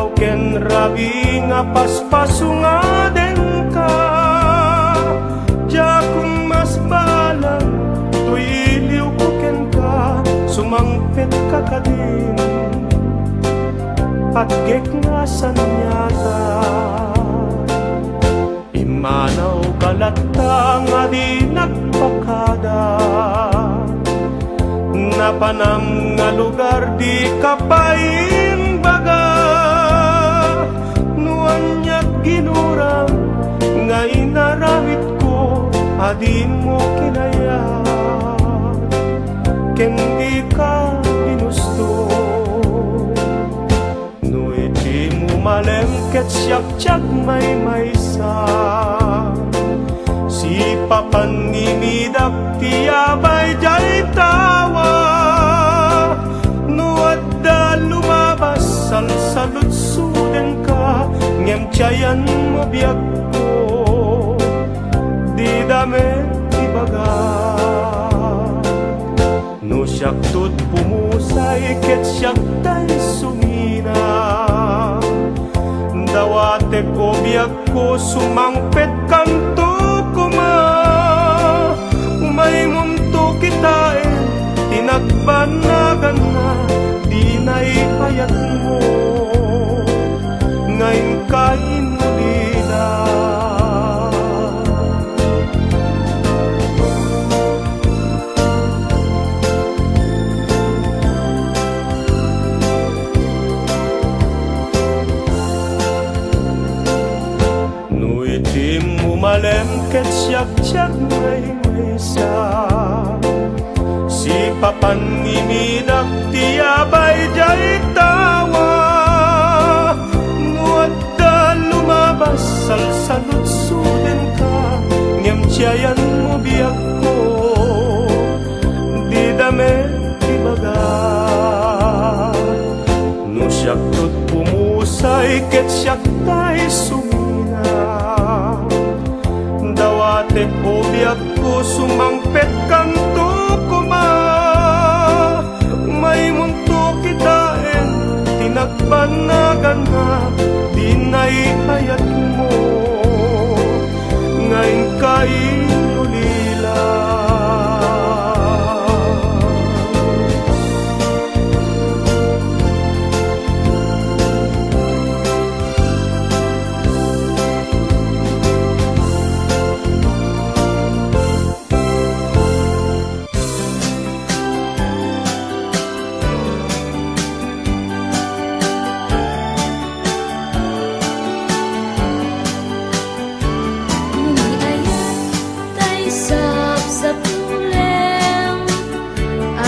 Daw ken rabi nga paspaso nga den ka. Ja kung mas balang tuyiliw ko ken ka, sumangpet ka kadin patgek nga sanyata. Imanaw kalata nga di nagpakada, napanam nga lugar di kapain baga. Nuan niya't ginurang nga inarawit ko, adin mo kinaya ken di ka ginusto. No iti mo malengket siyak-siyak may maysa, si papanimidak tiyabay jay tawa. No adda lumabas salsalutsuden ka, ngem tiyayan mo biag ko di dame ibaga. No siyak tut pumusay ket siyak tay sumina, dawate ko biag ko sumangpet kanto kuma. Umay munto kitain tinagbanagan na, di naipayat mo ngayon kain ulila. Malengket siyak-siyak may maysa, si papanimidak tiyabay jay tawa. Nuadda lumabas salsalutsuden ka, ngem tiyayan mo biag ko di dame ibaga. No siyak tut pumusay ket siyak tay sumina, dawate ko biag ko sumangpet kanto kuma. May munto kitain tinagbanagan na, di naipayat mo ngayon kain ulila.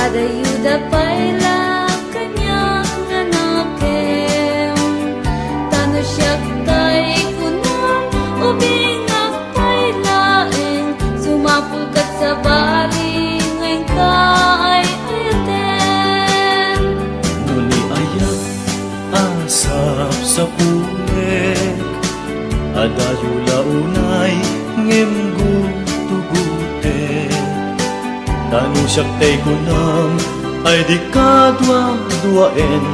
Adayuda paila kanyang nanakem, tano siyak tay kunang ubingak pailaeng, sumapulkat sa bari ngayon ka ay ayaten. Muli ayat asap sa punek, adayo launay ngem gutugute. Tanu siyak tay kunam ay di kadwa-duaen,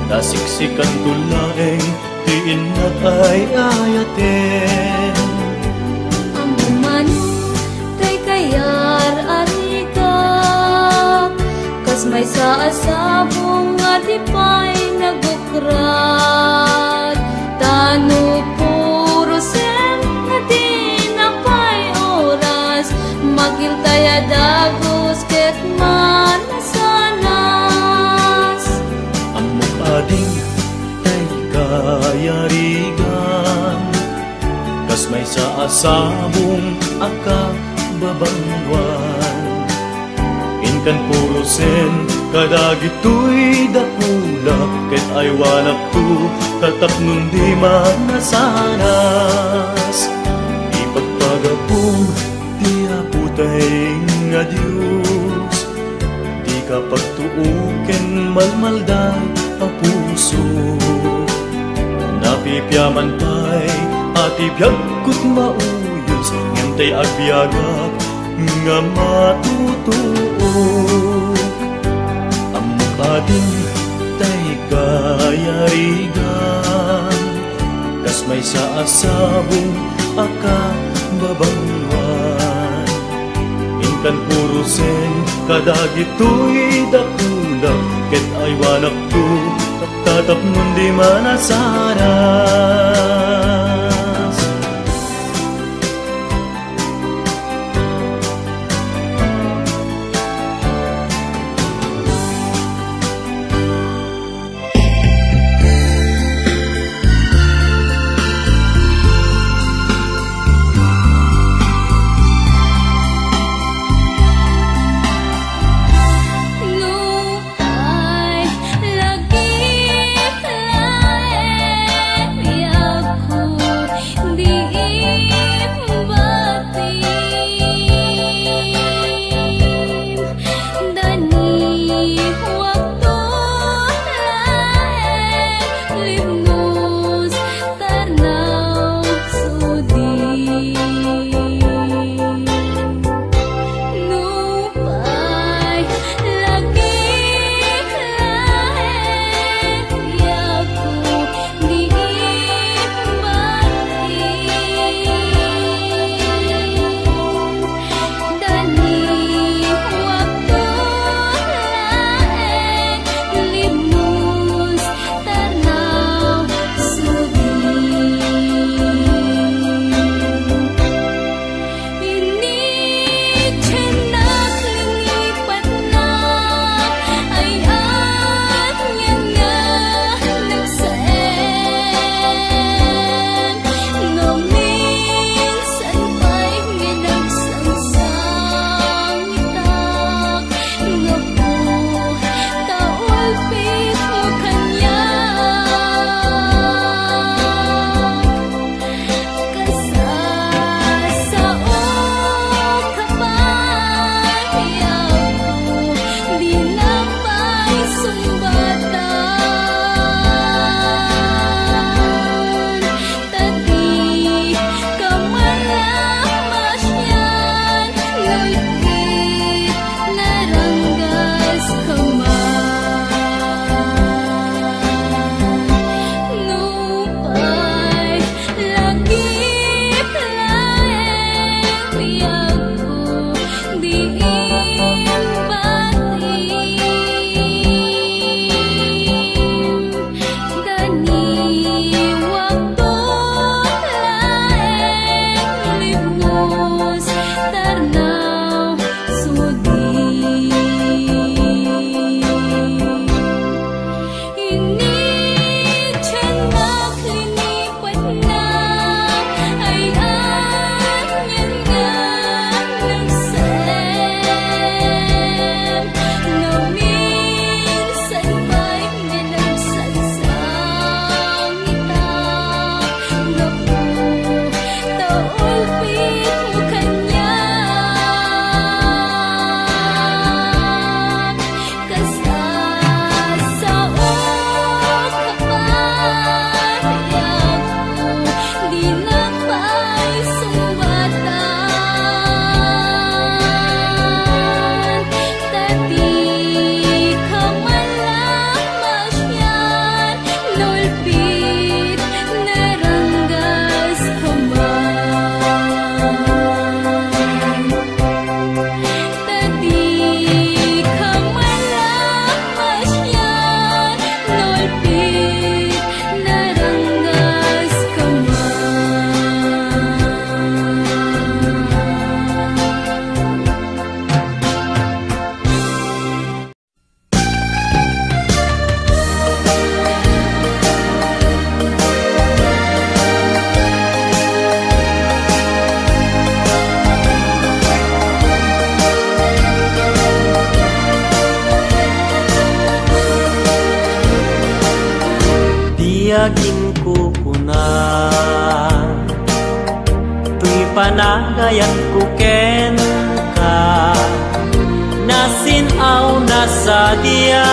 nasiksikan tulaeng tiin at ay ayaten. Ang umano tay kayar arika, kas may sa asabong nga di pa'y nagukrat. Tanu puro sen nga di na pa'y oras, magiltaya dagos ket manasanas. Amok ading tay kayarigan, kas may sa asabong akababangwan. Inkan puro sen kadagitoy dakula, ket ay walak tu tatapnon di manasanas. Ipagpagapong putay nga Diyos, di ka pagtuuken malmalday a puso. Napipyaman pa'y atibiyag ko't mauyos, ngantay agbyagak nga matutuok. Amok ading tay kayarigan, kas may sa asabong akababangwan. Inkan purusen kadagito'y dakulang, ket ay wanak to tatap mundi manasaras. Tiyagin kukuna tuy panagayan kuken ka nasinaw na sa dia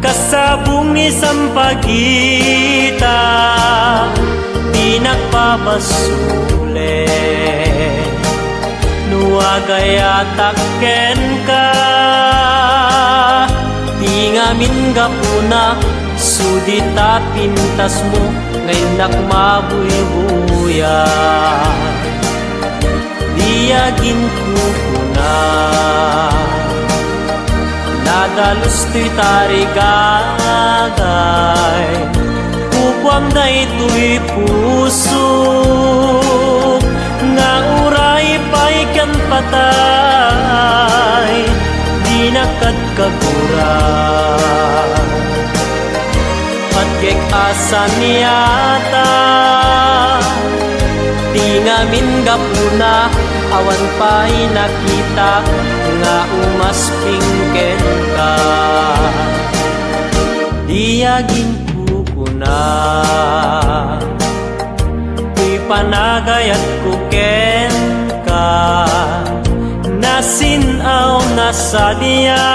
kasabong ni sampagita pinagpapasule nuwagay ataken ka tinga ngamin gapuna sudita pintas mo ngayon nakmabuy-buya diyagin kukuna nadalus to'y tarigagay kukwam na ito'y puso nga uray pa'y kan patay di nakadkagura patkek asa niyata di ngamin gapuna awan pa'y nakita nga umaspingken ka diyagin kukuna kuy panagayat kuken ka nasinaw na sadya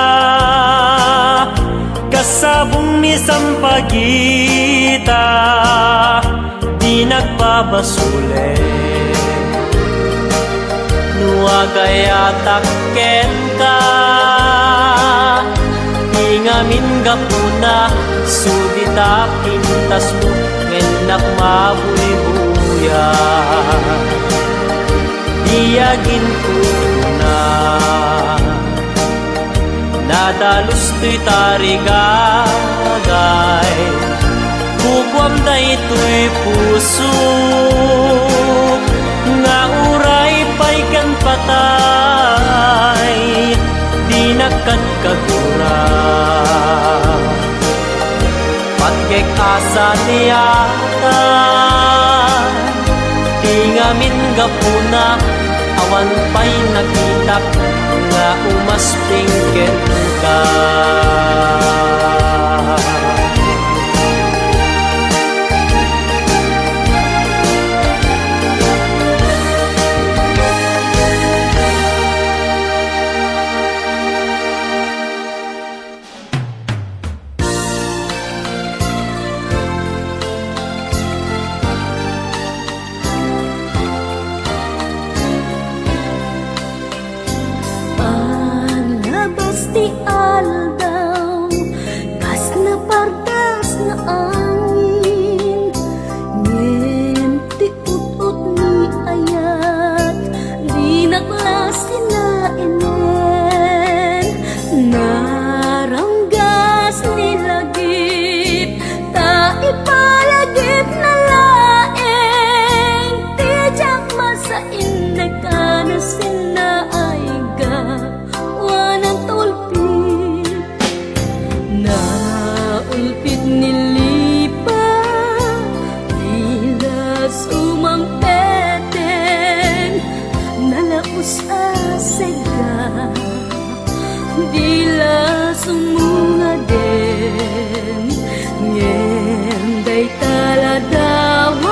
kasabong misampagita di nagbabasule nuagayatak ken ka di ngamin gapuna sudita pintas mo ngenak mabuy-buya diyagin kuna nadalus to'y tarigagay kukwam da ito'y puso nga uray pa'y kan patay di nakadkagura patkek asa niyata di ngamin gapuna awan pa'y nakitak nga umaspingken ka Di aldaw, kas na pardas na angin ngem ti ut-ut ni ayat di naklasin na inen naranggas ni lagip ta ipalagip na laeng tijak masain na kanasin na ay ga ulpit nilipa dilas umampeten nalaus asega dilas umungaden ngenday taladawang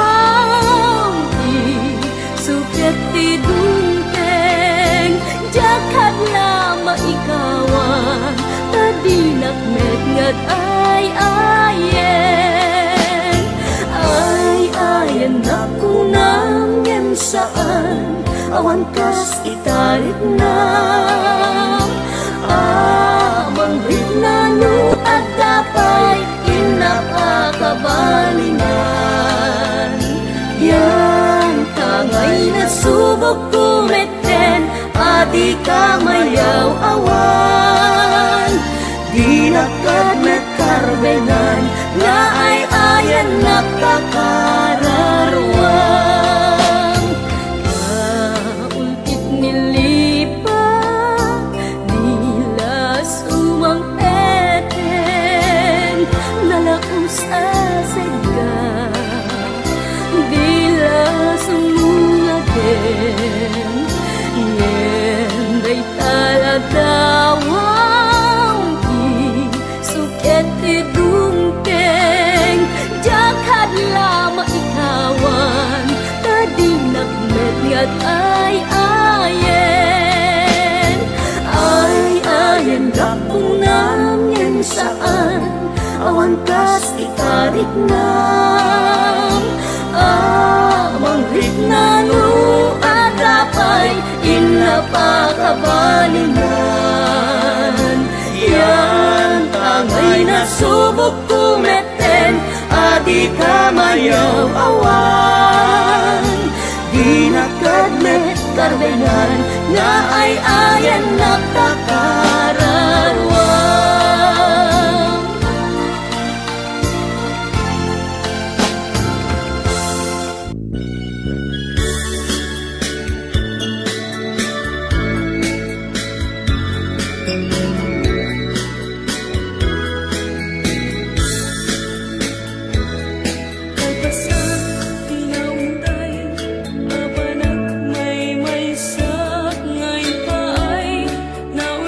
suket tidungkeng jakat lama ikawan tadinak metngat ay-ayen aku nangem saan awan kas itarik na amang ritna nu at dapay inapakabalingan yan tangay na subok kumeten adi ka mayaw awan di nakad karbenan nga ay-ayan nakakararwang kaulkit nilipa nilas umangpeten nalaus asega dilas umungaden yenday taladawang suket tidungkeng jakat lama ikawan tadi nakmet ay-ayen rapung namyen saan awan kas itarik nam amang ritna nu adapay inapakabalingan yan tangay di ka mayaw awan. Di nakadlet karbenan nga ay ayan nakakarawang. Now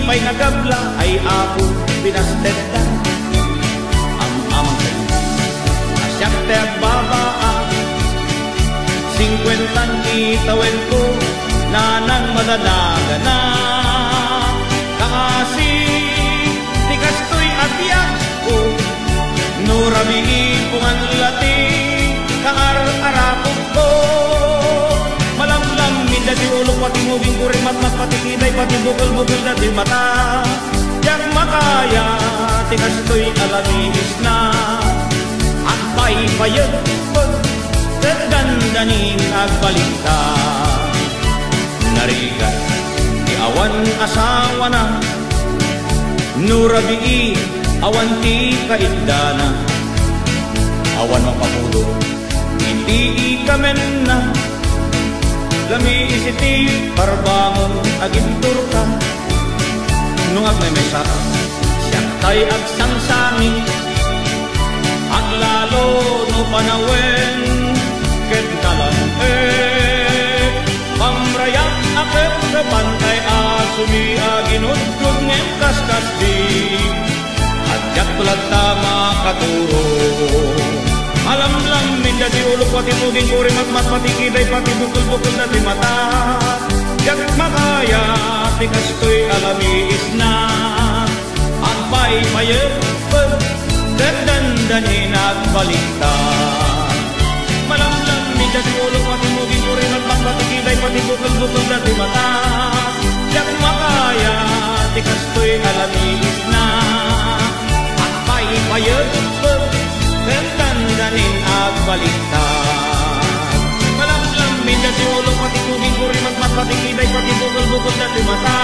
may nagabla ay ako pinastetan. Ang asyak te agbabaa 50 itawen ko na nang madadaga na. Kaasi ti kastoy atiyak ko nurabi pungan lati kaar-arapog ko. Malamlam minda di ulong pati muging kuring matmat pati kitay pati bukol-bukol na di mata. Yak makaya ti kastoy alamiis na at paypayag pag terdandanin agbalita. Narigat di awan asawa na nurabi awan ti kaidana. Awan mapamudo hindi ikamen na lami isiti parbangon agintur ka. Nung agmemesa siyak tay agsangsangi at lalo no panawen ket kalan pamrayak akep sa pantay asumi aginudgud ngem kaskas di adyak tulad tama katuro. Alam lang minda di ulo pati muging kuring matmat pati kiday pati bukol-bukol na di mata. Yak makaya ti kastoy alamiis na at paypayag terdandanin at balita. Malamlam minda di ulo pati muging kuring matmat pati kiday pati bukol-bukol na di mata. Yak makaya ti kastoy alamiis na at paypayag terdandanin at balita. Malamlam minda di ulo pati muging kuring matmat pati kiday pati bukol-bukol na di mata.